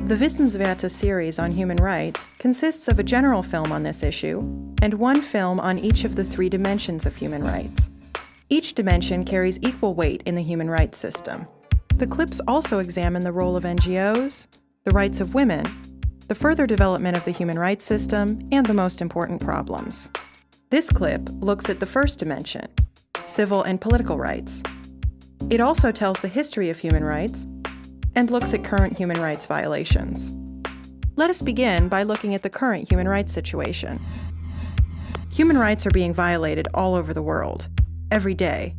The Wissenswerte series on human rights consists of a general film on this issue and one film on each of the three dimensions of human rights. Each dimension carries equal weight in the human rights system. The clips also examine the role of NGOs, the rights of women, the further development of the human rights system, and the most important problems. This clip looks at the first dimension, civil and political rights. It also tells the history of human rights and looks at current human rights violations. Let us begin by looking at the current human rights situation. Human rights are being violated all over the world, every day.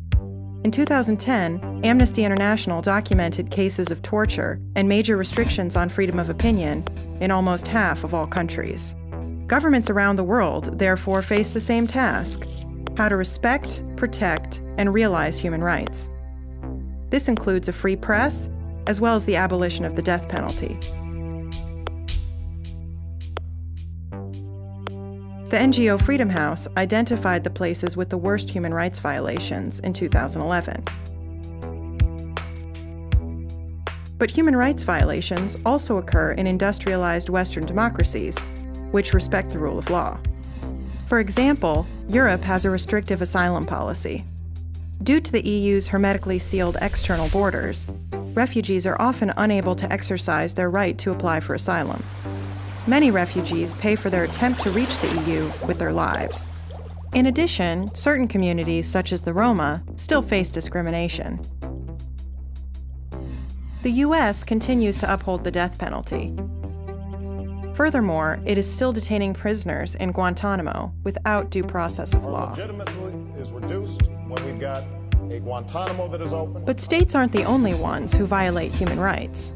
In 2010, Amnesty International documented cases of torture and major restrictions on freedom of opinion in almost half of all countries. Governments around the world, therefore, face the same task: how to respect, protect, and realize human rights. This includes a free press, as well as the abolition of the death penalty. The NGO Freedom House identified the places with the worst human rights violations in 2011. But human rights violations also occur in industrialized Western democracies, which respect the rule of law. For example, Europe has a restrictive asylum policy. Due to the EU's hermetically sealed external borders, refugees are often unable to exercise their right to apply for asylum. Many refugees pay for their attempt to reach the EU with their lives. In addition, certain communities, such as the Roma, still face discrimination. The US continues to uphold the death penalty. Furthermore, it is still detaining prisoners in Guantanamo without due process of law. Legitimacy is reduced when we've got a Guantanamo that is open. But states aren't the only ones who violate human rights.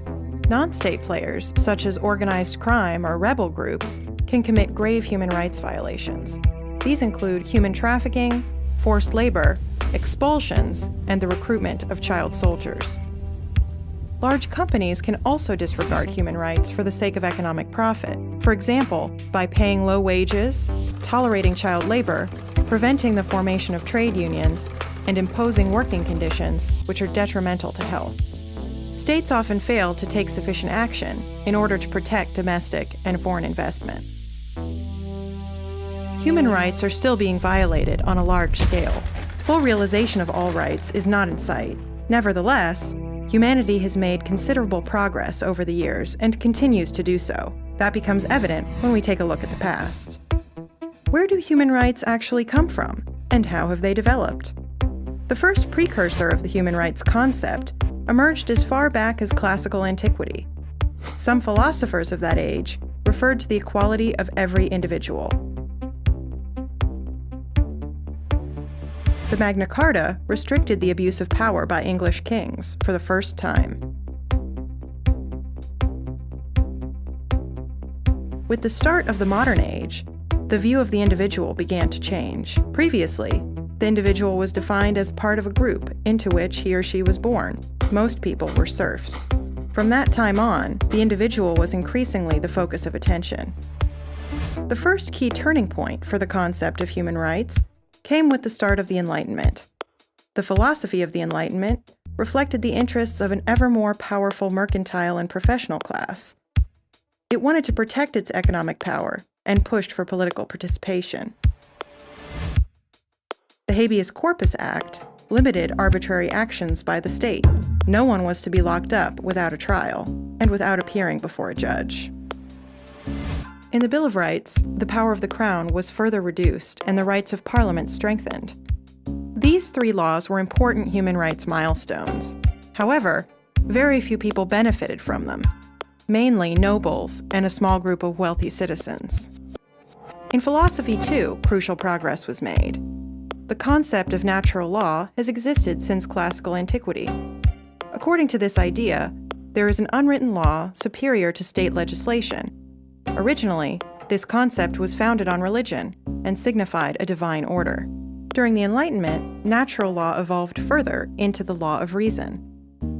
Non-state players, such as organized crime or rebel groups, can commit grave human rights violations. These include human trafficking, forced labor, expulsions, and the recruitment of child soldiers. Large companies can also disregard human rights for the sake of economic profit, for example, by paying low wages, tolerating child labor, preventing the formation of trade unions, and imposing working conditions which are detrimental to health. States often fail to take sufficient action in order to protect domestic and foreign investment. Human rights are still being violated on a large scale. Full realization of all rights is not in sight. Nevertheless, humanity has made considerable progress over the years and continues to do so. That becomes evident when we take a look at the past. Where do human rights actually come from, and how have they developed? The first precursor of the human rights concept emerged as far back as classical antiquity. Some philosophers of that age referred to the equality of every individual. The Magna Carta restricted the abuse of power by English kings for the first time. With the start of the modern age, the view of the individual began to change. Previously, the individual was defined as part of a group into which he or she was born. Most people were serfs. From that time on, the individual was increasingly the focus of attention. The first key turning point for the concept of human rights came with the start of the Enlightenment. The philosophy of the Enlightenment reflected the interests of an ever more powerful mercantile and professional class. It wanted to protect its economic power and pushed for political participation. The Habeas Corpus Act limited arbitrary actions by the state. No one was to be locked up without a trial and without appearing before a judge. In the Bill of Rights, the power of the Crown was further reduced and the rights of Parliament strengthened. These three laws were important human rights milestones. However, very few people benefited from them, mainly nobles and a small group of wealthy citizens. In philosophy, too, crucial progress was made. The concept of natural law has existed since classical antiquity. According to this idea, there is an unwritten law superior to state legislation. Originally, this concept was founded on religion and signified a divine order. During the Enlightenment, natural law evolved further into the law of reason.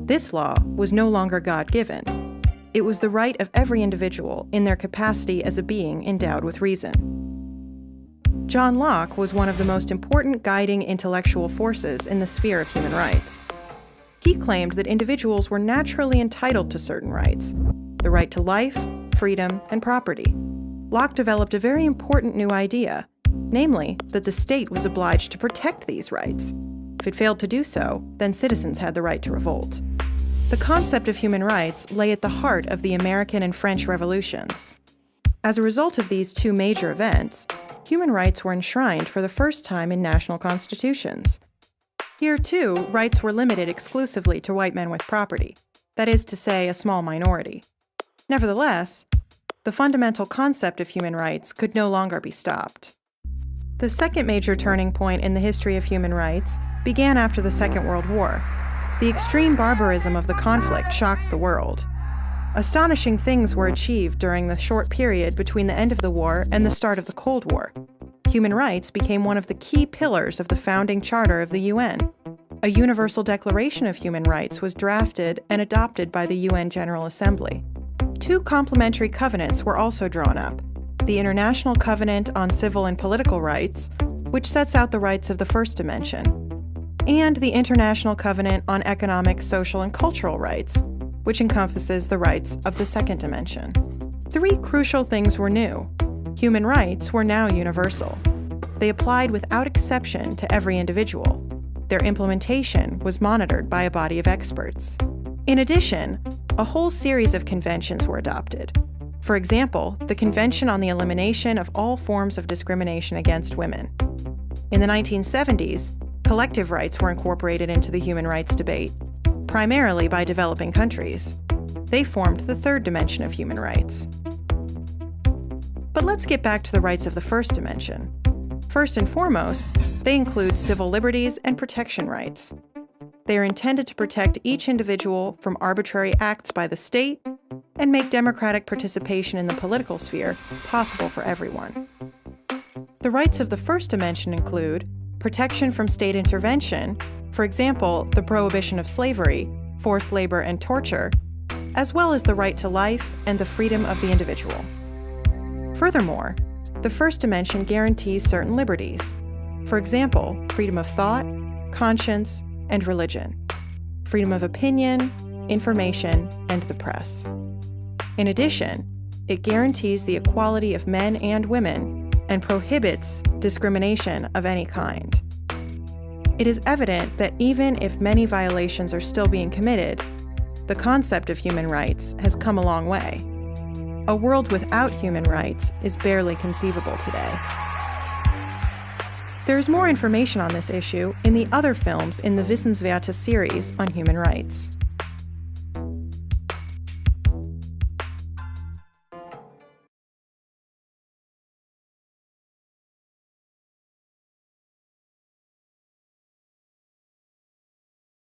This law was no longer God-given. It was the right of every individual in their capacity as a being endowed with reason. John Locke was one of the most important guiding intellectual forces in the sphere of human rights. He claimed that individuals were naturally entitled to certain rights, the right to life, freedom, and property. Locke developed a very important new idea, namely that the state was obliged to protect these rights. If it failed to do so, then citizens had the right to revolt. The concept of human rights lay at the heart of the American and French revolutions. As a result of these two major events, human rights were enshrined for the first time in national constitutions. Here, too, rights were limited exclusively to white men with property, that is to say, a small minority. Nevertheless, the fundamental concept of human rights could no longer be stopped. The second major turning point in the history of human rights began after the Second World War. The extreme barbarism of the conflict shocked the world. Astonishing things were achieved during the short period between the end of the war and the start of the Cold War. Human rights became one of the key pillars of the founding charter of the UN. A Universal Declaration of Human Rights was drafted and adopted by the UN General Assembly. Two complementary covenants were also drawn up: the International Covenant on Civil and Political Rights, which sets out the rights of the first dimension, and the International Covenant on Economic, Social, and Cultural Rights, which encompasses the rights of the second dimension. Three crucial things were new. Human rights were now universal. They applied without exception to every individual. Their implementation was monitored by a body of experts. In addition, a whole series of conventions were adopted. For example, the Convention on the Elimination of All Forms of Discrimination Against Women. In the 1970s, collective rights were incorporated into the human rights debate, primarily by developing countries. They formed the third dimension of human rights. But let's get back to the rights of the first dimension. First and foremost, they include civil liberties and protection rights. They are intended to protect each individual from arbitrary acts by the state and make democratic participation in the political sphere possible for everyone. The rights of the first dimension include protection from state intervention, for example, the prohibition of slavery, forced labor, and torture, as well as the right to life and the freedom of the individual. Furthermore, the first dimension guarantees certain liberties. For example, freedom of thought, conscience, and religion, freedom of opinion, information, and the press. In addition, it guarantees the equality of men and women and prohibits discrimination of any kind. It is evident that even if many violations are still being committed, the concept of human rights has come a long way. A world without human rights is barely conceivable today. There is more information on this issue in the other films in the Wissenswerte series on human rights.